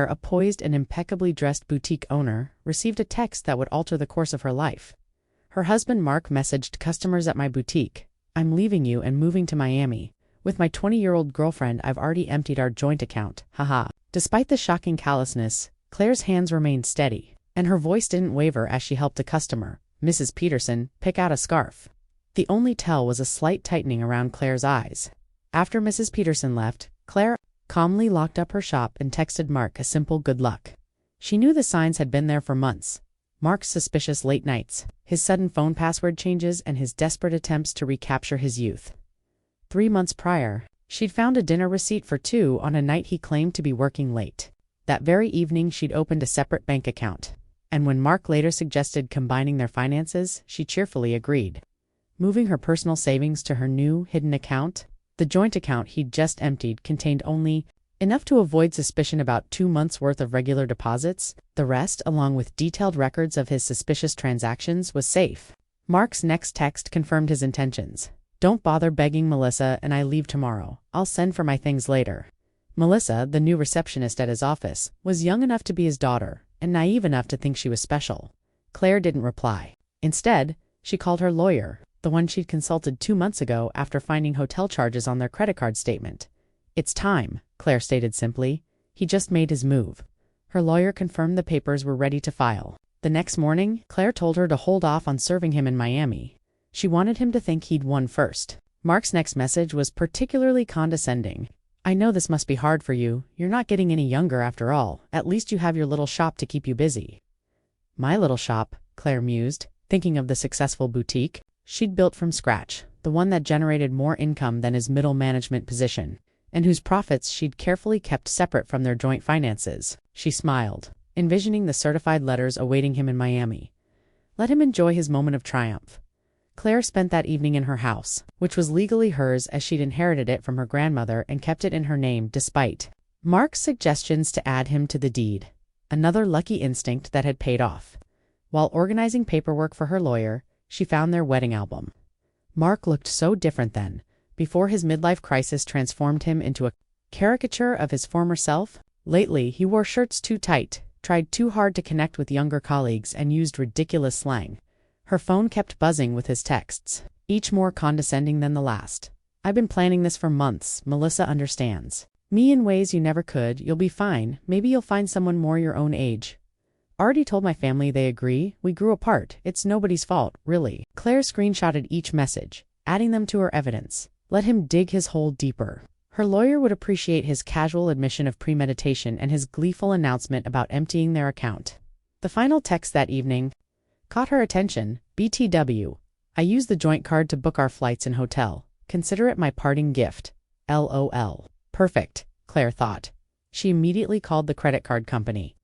A poised and impeccably dressed boutique owner, received a text that would alter the course of her life. Her husband Mark messaged customers at my boutique, "I'm leaving you and moving to Miami. With my 20-year-old girlfriend, I've already emptied our joint account, haha." Despite the shocking callousness, Claire's hands remained steady, and her voice didn't waver as she helped a customer, Mrs. Peterson, pick out a scarf. The only tell was a slight tightening around Claire's eyes. After Mrs. Peterson left, Claire calmly locked up her shop and texted Mark a simple good luck. She knew the signs had been there for months. Mark's suspicious late nights, his sudden phone password changes, and his desperate attempts to recapture his youth. 3 months prior, she'd found a dinner receipt for two on a night he claimed to be working late. That very evening, she'd opened a separate bank account. And when Mark later suggested combining their finances, she cheerfully agreed. Moving her personal savings to her new, hidden account, the joint account he'd just emptied contained only enough to avoid suspicion about 2 months' worth of regular deposits. The rest, along with detailed records of his suspicious transactions, was safe. Mark's next text confirmed his intentions. "Don't bother begging Melissa, and I leave tomorrow. I'll send for my things later." Melissa, the new receptionist at his office, was young enough to be his daughter, and naive enough to think she was special. Claire didn't reply. Instead, she called her lawyer, the one she'd consulted 2 months ago after finding hotel charges on their credit card statement. "It's time," Claire stated simply. He just made his move. Her lawyer confirmed the papers were ready to file. The next morning, Claire told her to hold off on serving him in Miami. She wanted him to think he'd won first. Mark's next message was particularly condescending. "I know this must be hard for you. You're not getting any younger after all. At least you have your little shop to keep you busy." My little shop, Claire mused, thinking of the successful boutique she'd built from scratch, the one that generated more income than his middle management position, and whose profits she'd carefully kept separate from their joint finances. She smiled, envisioning the certified letters awaiting him in Miami. Let him enjoy his moment of triumph. Claire spent that evening in her house, which was legally hers as she'd inherited it from her grandmother and kept it in her name despite Mark's suggestions to add him to the deed. Another lucky instinct that had paid off. While organizing paperwork for her lawyer, she found their wedding album. Mark looked so different then, before his midlife crisis transformed him into a caricature of his former self. Lately, he wore shirts too tight, tried too hard to connect with younger colleagues, and used ridiculous slang. Her phone kept buzzing with his texts, each more condescending than the last. "I've been planning this for months. Melissa understands me in ways you never could. You'll be fine. Maybe you'll find someone more your own age. Already told my family they agree. We grew apart. It's nobody's fault, really." Claire screenshotted each message, adding them to her evidence. Let him dig his hole deeper. Her lawyer would appreciate his casual admission of premeditation and his gleeful announcement about emptying their account. The final text that evening caught her attention. "BTW. I used the joint card to book our flights and hotel. Consider it my parting gift. LOL. Perfect, Claire thought. She immediately called the credit card company.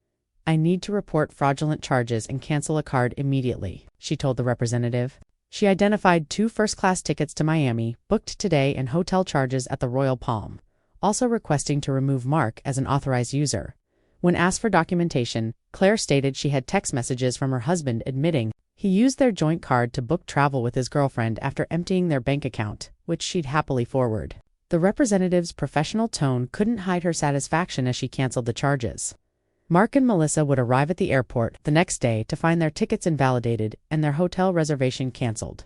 "I need to report fraudulent charges and cancel a card immediately," she told the representative. She identified 2 first-class tickets to Miami, booked today, and hotel charges at the Royal Palm, also requesting to remove Mark as an authorized user. When asked for documentation, Claire stated she had text messages from her husband admitting he used their joint card to book travel with his girlfriend after emptying their bank account, which she'd happily forward. The representative's professional tone couldn't hide her satisfaction as she canceled the charges. Mark and Melissa would arrive at the airport the next day to find their tickets invalidated and their hotel reservation canceled.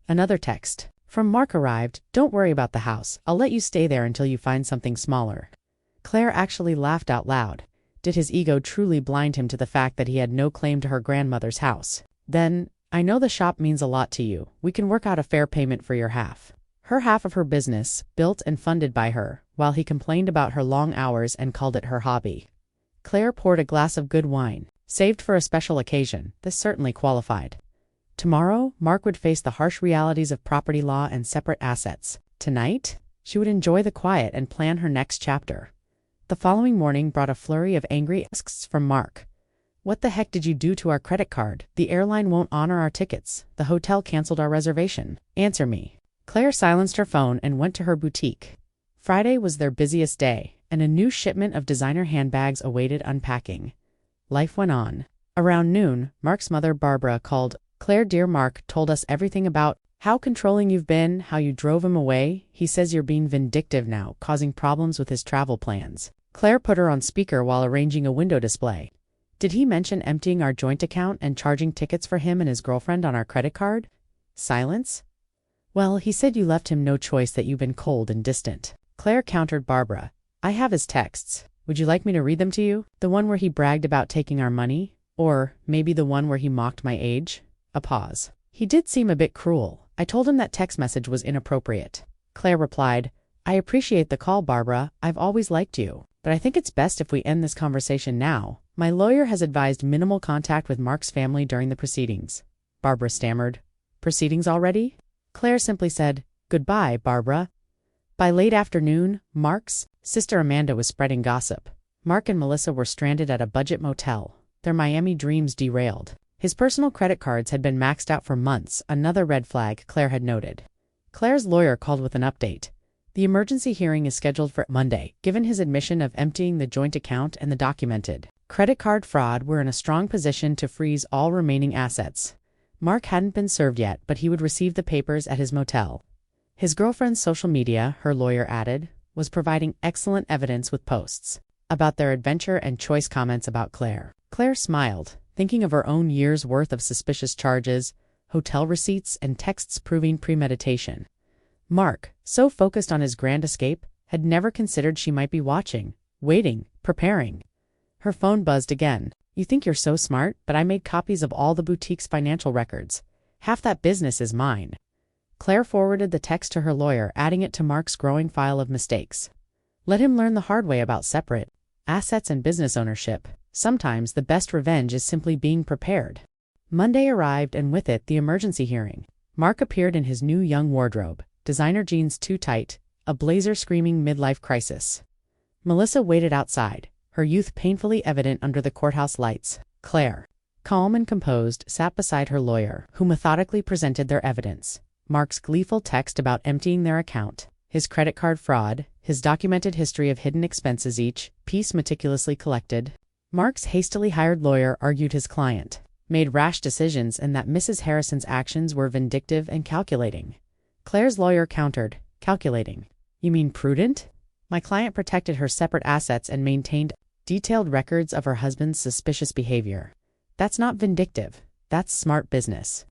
Another text from Mark arrived. "Don't worry about the house. I'll let you stay there until you find something smaller." Claire actually laughed out loud. Did his ego truly blind him to the fact that he had no claim to her grandmother's house? "Then, I know the shop means a lot to you. We can work out a fair payment for your half." Her half of her business, built and funded by her, while he complained about her long hours and called it her hobby. Claire poured a glass of good wine, saved for a special occasion. This certainly qualified. Tomorrow, Mark would face the harsh realities of property law and separate assets. Tonight, she would enjoy the quiet and plan her next chapter. The following morning brought a flurry of angry asks from Mark. "What the heck did you do to our credit card? The airline won't honor our tickets. The hotel canceled our reservation. Answer me." Claire silenced her phone and went to her boutique. Friday was their busiest day, and a new shipment of designer handbags awaited unpacking. Life went on. Around noon, Mark's mother Barbara called. "Claire, dear, Mark told us everything about how controlling you've been, how you drove him away. He says you're being vindictive now, causing problems with his travel plans." Claire put her on speaker while arranging a window display. Did he mention emptying our joint account and charging tickets for him and his girlfriend on our credit card? Silence. Well, he said you left him no choice, that you've been cold and distant. Claire countered Barbara. I have his texts. Would you like me to read them to you? The one where he bragged about taking our money? Or maybe the one where he mocked my age? A pause. He did seem a bit cruel. I told him that text message was inappropriate. Claire replied, I appreciate the call, Barbara. I've always liked you. But I think it's best if we end this conversation now. My lawyer has advised minimal contact with Mark's family during the proceedings. Barbara stammered. Proceedings already? Claire simply said, Goodbye, Barbara. By late afternoon, Mark's sister Amanda was spreading gossip. Mark and Melissa were stranded at a budget motel, their Miami dreams derailed. His personal credit cards had been maxed out for months, another red flag Claire had noted. Claire's lawyer called with an update. The emergency hearing is scheduled for Monday. Given his admission of emptying the joint account and the documented credit card fraud, we're in a strong position to freeze all remaining assets. Mark hadn't been served yet, but he would receive the papers at his motel. His girlfriend's social media, her lawyer added, was providing excellent evidence with posts about their adventure and choice comments about Claire. Claire smiled, thinking of her own year's worth of suspicious charges, hotel receipts, and texts proving premeditation. Mark, so focused on his grand escape, had never considered she might be watching, waiting, preparing. Her phone buzzed again. You think you're so smart, but I made copies of all the boutique's financial records. Half that business is mine. Claire forwarded the text to her lawyer, adding it to Mark's growing file of mistakes. Let him learn the hard way about separate assets and business ownership. Sometimes the best revenge is simply being prepared. Monday arrived, and with it the emergency hearing. Mark appeared in his new young wardrobe, designer jeans too tight, a blazer screaming midlife crisis. Melissa waited outside, her youth painfully evident under the courthouse lights. Claire, calm and composed, sat beside her lawyer, who methodically presented their evidence. Mark's gleeful text about emptying their account, his credit card fraud, his documented history of hidden expenses, each piece meticulously collected. Mark's hastily hired lawyer argued his client made rash decisions and that Mrs. Harrison's actions were vindictive and calculating. Claire's lawyer countered, calculating. You mean prudent? My client protected her separate assets and maintained detailed records of her husband's suspicious behavior. That's not vindictive. That's smart business.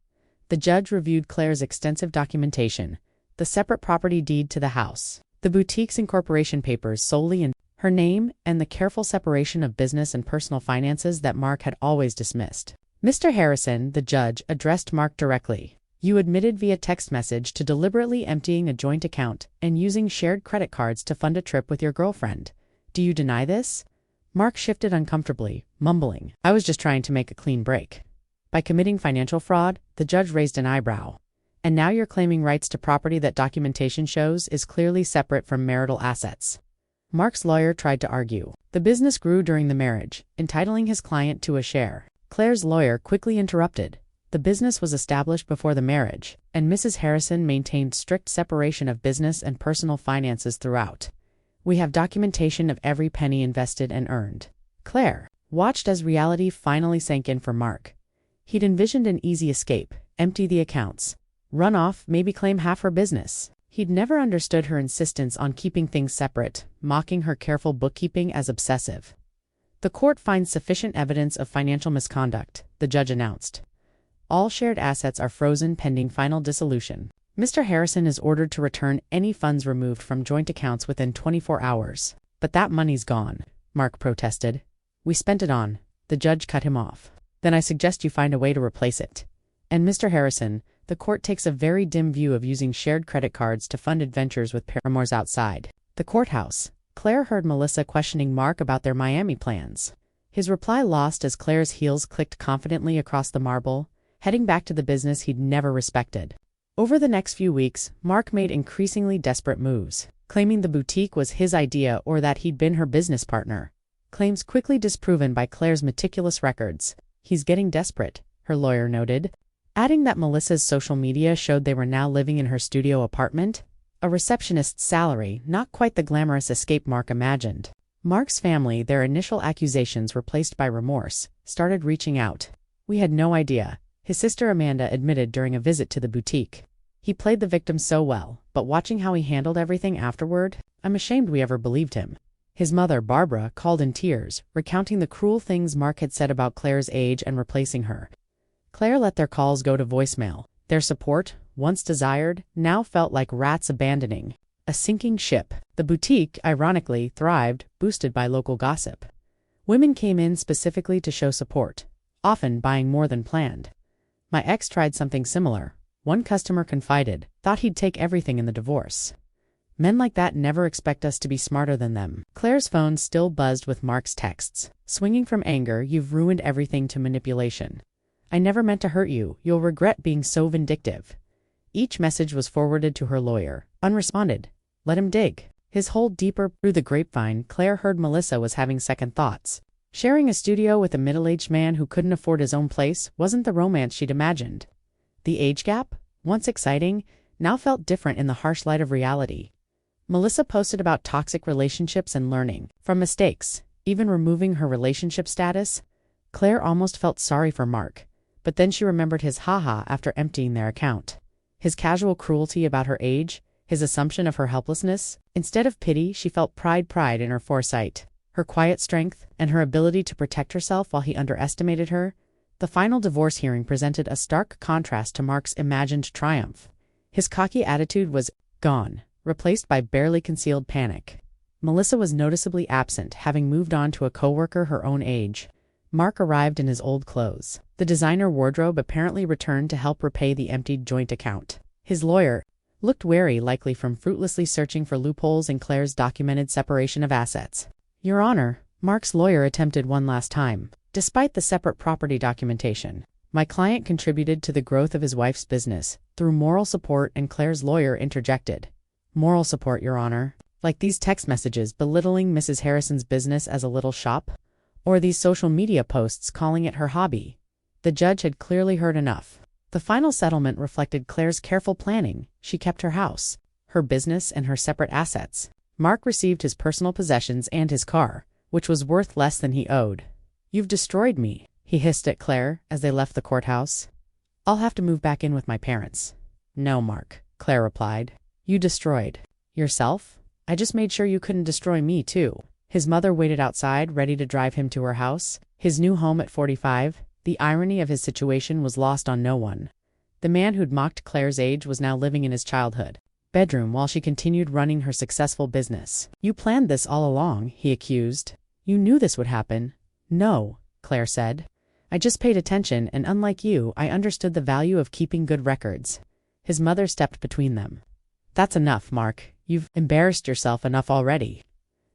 The judge reviewed Claire's extensive documentation, the separate property deed to the house, the boutique's incorporation papers solely in her name, and the careful separation of business and personal finances that Mark had always dismissed. Mr. Harrison, the judge, addressed Mark directly. You admitted via text message to deliberately emptying a joint account and using shared credit cards to fund a trip with your girlfriend. Do you deny this? Mark shifted uncomfortably, mumbling, I was just trying to make a clean break. By committing financial fraud, the judge raised an eyebrow. And now you're claiming rights to property that documentation shows is clearly separate from marital assets. Mark's lawyer tried to argue. The business grew during the marriage, entitling his client to a share. Claire's lawyer quickly interrupted. The business was established before the marriage, and Mrs. Harrison maintained strict separation of business and personal finances throughout. We have documentation of every penny invested and earned. Claire watched as reality finally sank in for Mark. He'd envisioned an easy escape, empty the accounts, run off, maybe claim half her business. He'd never understood her insistence on keeping things separate, mocking her careful bookkeeping as obsessive. The court finds sufficient evidence of financial misconduct, the judge announced. All shared assets are frozen pending final dissolution. Mr. Harrison is ordered to return any funds removed from joint accounts within 24 hours. But that money's gone, Mark protested. We spent it on. The judge cut him off. Then I suggest you find a way to replace it. And Mr. Harrison, the court takes a very dim view of using shared credit cards to fund adventures with paramours outside the courthouse. Claire heard Melissa questioning Mark about their Miami plans. His reply lost as Claire's heels clicked confidently across the marble, heading back to the business he'd never respected. Over the next few weeks, Mark made increasingly desperate moves, claiming the boutique was his idea or that he'd been her business partner. Claims quickly disproven by Claire's meticulous records. He's getting desperate, her lawyer noted, adding that Melissa's social media showed they were now living in her studio apartment, a receptionist's salary, not quite the glamorous escape Mark imagined. Mark's family, their initial accusations replaced by remorse, started reaching out. We had no idea, his sister Amanda admitted during a visit to the boutique. He played the victim so well, but watching how he handled everything afterward, I'm ashamed we ever believed him. His mother, Barbara, called in tears, recounting the cruel things Mark had said about Claire's age and replacing her. Claire let their calls go to voicemail. Their support, once desired, now felt like rats abandoning a sinking ship. The boutique, ironically, thrived, boosted by local gossip. Women came in specifically to show support, often buying more than planned. My ex tried something similar. One customer confided, thought he'd take everything in the divorce. Men like that never expect us to be smarter than them. Claire's phone still buzzed with Mark's texts. Swinging from anger, "You've ruined everything," to manipulation. "I never meant to hurt you. You'll regret being so vindictive." Each message was forwarded to her lawyer, unresponded. Let him dig his hole deeper. Through the grapevine, Claire heard Melissa was having second thoughts. Sharing a studio with a middle-aged man who couldn't afford his own place wasn't the romance she'd imagined. The age gap, once exciting, now felt different in the harsh light of reality. Melissa posted about toxic relationships and learning from mistakes, even removing her relationship status. Claire almost felt sorry for Mark, but then she remembered his haha after emptying their account. His casual cruelty about her age, his assumption of her helplessness. Instead of pity, she felt pride in her foresight, her quiet strength, and her ability to protect herself while he underestimated her. The final divorce hearing presented a stark contrast to Mark's imagined triumph. His cocky attitude was gone, replaced by barely concealed panic. Melissa was noticeably absent, having moved on to a coworker her own age. Mark arrived in his old clothes. The designer wardrobe apparently returned to help repay the emptied joint account. His lawyer looked wary, likely from fruitlessly searching for loopholes in Claire's documented separation of assets. "Your Honor," Mark's lawyer attempted one last time. "Despite the separate property documentation, my client contributed to the growth of his wife's business through moral support," and Claire's lawyer interjected. "Moral support, Your Honor? Like these text messages belittling Mrs. Harrison's business as a little shop? Or these social media posts calling it her hobby?" The judge had clearly heard enough. The final settlement reflected Claire's careful planning. She kept her house, her business, and her separate assets. Mark received his personal possessions and his car, which was worth less than he owed. "You've destroyed me," he hissed at Claire as they left the courthouse. "I'll have to move back in with my parents." "No, Mark," Claire replied. "You destroyed yourself? I just made sure you couldn't destroy me, too." His mother waited outside, ready to drive him to her house, his new home at 45. The irony of his situation was lost on no one. The man who'd mocked Claire's age was now living in his childhood bedroom while she continued running her successful business. "You planned this all along," he accused. "You knew this would happen." "No," Claire said. "I just paid attention, and unlike you, I understood the value of keeping good records." His mother stepped between them. "That's enough, Mark. You've embarrassed yourself enough already."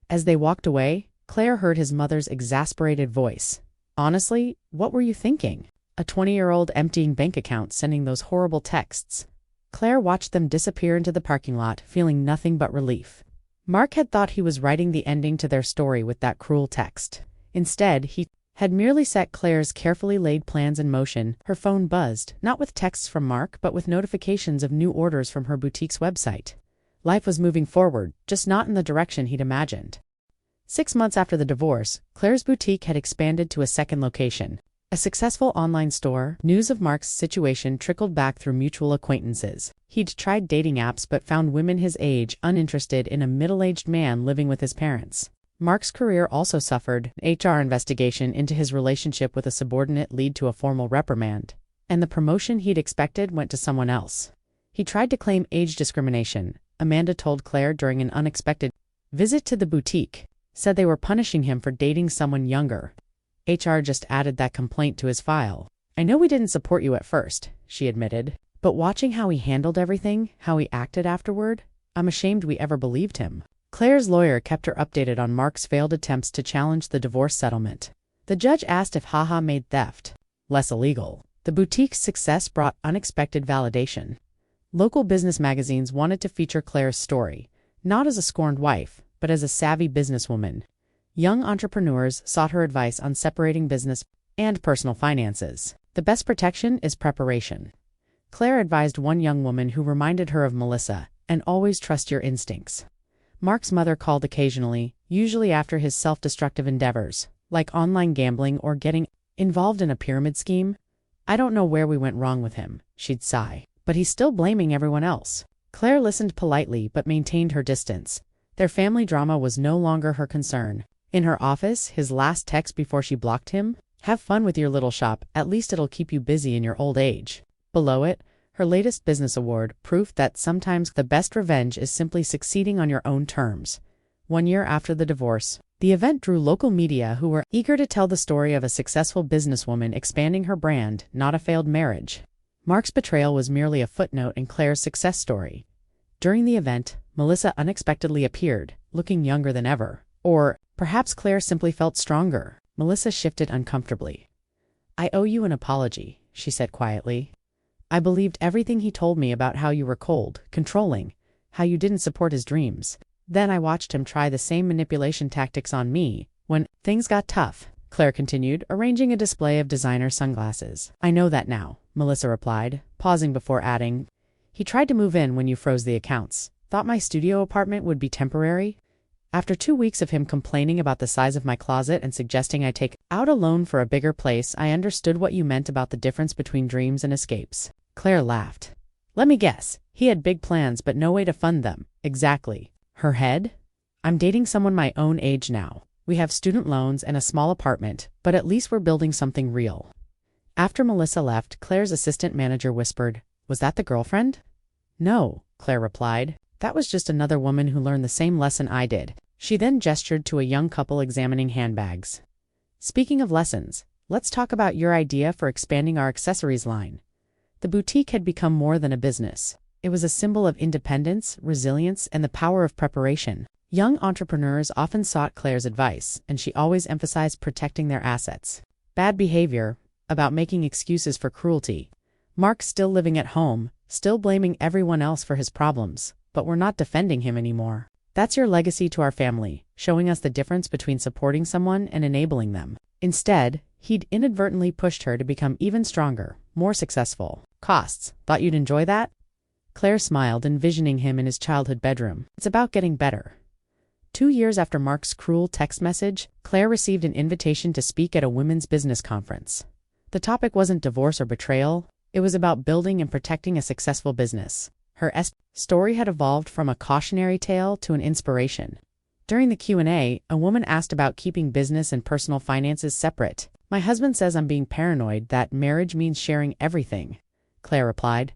As they walked away, Claire heard his mother's exasperated voice. "Honestly, what were you thinking? A 20-year-old emptying bank accounts, sending those horrible texts." Claire watched them disappear into the parking lot, feeling nothing but relief. Mark had thought he was writing the ending to their story with that cruel text. Instead, he had merely set Claire's carefully laid plans in motion. Her phone buzzed, not with texts from Mark, but with notifications of new orders from her boutique's website. Life was moving forward, just not in the direction he'd imagined. 6 months after the divorce, Claire's boutique had expanded to a second location, a successful online store. News of Mark's situation trickled back through mutual acquaintances. He'd tried dating apps but found women his age uninterested in a middle-aged man living with his parents. Mark's career also suffered. An HR investigation into his relationship with a subordinate led to a formal reprimand, and the promotion he'd expected went to someone else. He tried to claim age discrimination, Amanda told Claire during an unexpected visit to the boutique, said they were punishing him for dating someone younger. HR just added that complaint to his file. "I know we didn't support you at first," she admitted, "but watching how he handled everything, how he acted afterward, I'm ashamed we ever believed him." Claire's lawyer kept her updated on Mark's failed attempts to challenge the divorce settlement. The judge asked if haha made theft less illegal. The boutique's success brought unexpected validation. Local business magazines wanted to feature Claire's story, not as a scorned wife, but as a savvy businesswoman. Young entrepreneurs sought her advice on separating business and personal finances. "The best protection is preparation," Claire advised one young woman who reminded her of Melissa, "and always trust your instincts." Mark's mother called occasionally, usually after his self-destructive endeavors, like online gambling or getting involved in a pyramid scheme. "I don't know where we went wrong with him," she'd sigh, "but he's still blaming everyone else." Claire listened politely but maintained her distance. Their family drama was no longer her concern. In her office, his last text before she blocked him: "Have fun with your little shop, at least it'll keep you busy in your old age." Below it, her latest business award, proof that sometimes the best revenge is simply succeeding on your own terms. 1 year after the divorce, the event drew local media who were eager to tell the story of a successful businesswoman expanding her brand, not a failed marriage. Mark's betrayal was merely a footnote in Claire's success story. During the event, Melissa unexpectedly appeared, looking younger than ever. Or perhaps Claire simply felt stronger. Melissa shifted uncomfortably. "I owe you an apology," she said quietly. "I believed everything he told me about how you were cold, controlling, how you didn't support his dreams. Then I watched him try the same manipulation tactics on me when things got tough," Claire continued, arranging a display of designer sunglasses. "I know that now," Melissa replied, pausing before adding, "He tried to move in when you froze the accounts. Thought my studio apartment would be temporary. After 2 weeks of him complaining about the size of my closet and suggesting I take out a loan for a bigger place, I understood what you meant about the difference between dreams and escapes." Claire laughed. "Let me guess, he had big plans but no way to fund them." "Exactly." Her head? "I'm dating someone my own age now. We have student loans and a small apartment, but at least we're building something real." After Melissa left, Claire's assistant manager whispered, "Was that the girlfriend?" "No," Claire replied. "That was just another woman who learned the same lesson I did." She then gestured to a young couple examining handbags. "Speaking of lessons, let's talk about your idea for expanding our accessories line." The boutique had become more than a business. It was a symbol of independence, resilience, and the power of preparation. Young entrepreneurs often sought Claire's advice, and she always emphasized protecting their assets. Bad behavior, about making excuses for cruelty. Mark still living at home, still blaming everyone else for his problems, but we're not defending him anymore. That's your legacy to our family, showing us the difference between supporting someone and enabling them. Instead, he'd inadvertently pushed her to become even stronger, more successful. Costs. Thought you'd enjoy that? Claire smiled, envisioning him in his childhood bedroom. It's about getting better. 2 years after Mark's cruel text message, Claire received an invitation to speak at a women's business conference. The topic wasn't divorce or betrayal. It was about building and protecting a successful business. Her story had evolved from a cautionary tale to an inspiration. During the Q&A, a woman asked about keeping business and personal finances separate. "My husband says I'm being paranoid, that marriage means sharing everything," Claire replied.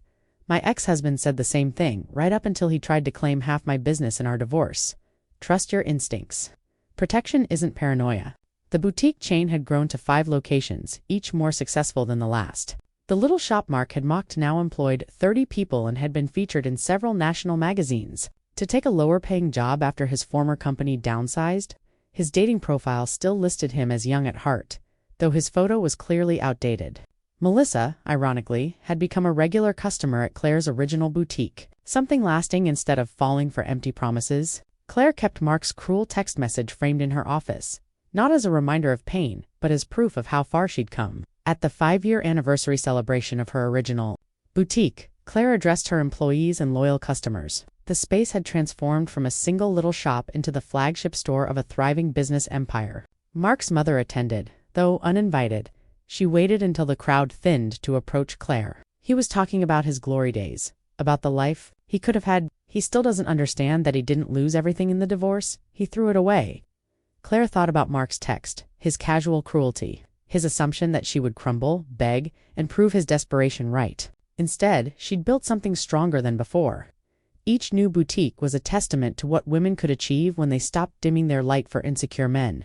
"My ex-husband said the same thing, right up until he tried to claim half my business in our divorce." Trust your instincts. Protection isn't paranoia. The boutique chain had grown to 5 locations, each more successful than the last. The little shop Mark had mocked now employed 30 people and had been featured in several national magazines. To take a lower-paying job after his former company downsized, his dating profile still listed him as young at heart, though his photo was clearly outdated. Melissa, ironically, had become a regular customer at Claire's original boutique, something lasting instead of falling for empty promises. Claire kept Mark's cruel text message framed in her office, not as a reminder of pain, but as proof of how far she'd come. At the 5-year anniversary celebration of her original boutique, Claire addressed her employees and loyal customers. The space had transformed from a single little shop into the flagship store of a thriving business empire. Mark's mother attended, though uninvited. She waited until the crowd thinned to approach Claire. He was talking about his glory days, about the life he could have had. He still doesn't understand that he didn't lose everything in the divorce. He threw it away. Claire thought about Mark's text, his casual cruelty, his assumption that she would crumble, beg, and prove his desperation right. Instead, she'd built something stronger than before. Each new boutique was a testament to what women could achieve when they stopped dimming their light for insecure men.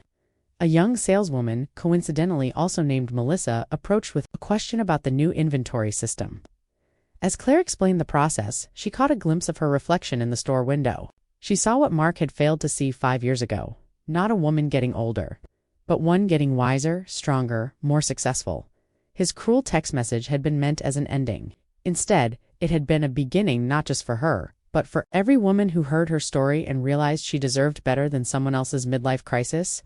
A young saleswoman, coincidentally also named Melissa, approached with a question about the new inventory system. As Claire explained the process, she caught a glimpse of her reflection in the store window. She saw what Mark had failed to see 5 years ago. Not a woman getting older, but one getting wiser, stronger, more successful. His cruel text message had been meant as an ending. Instead, it had been a beginning not just for her, but for every woman who heard her story and realized she deserved better than someone else's midlife crisis.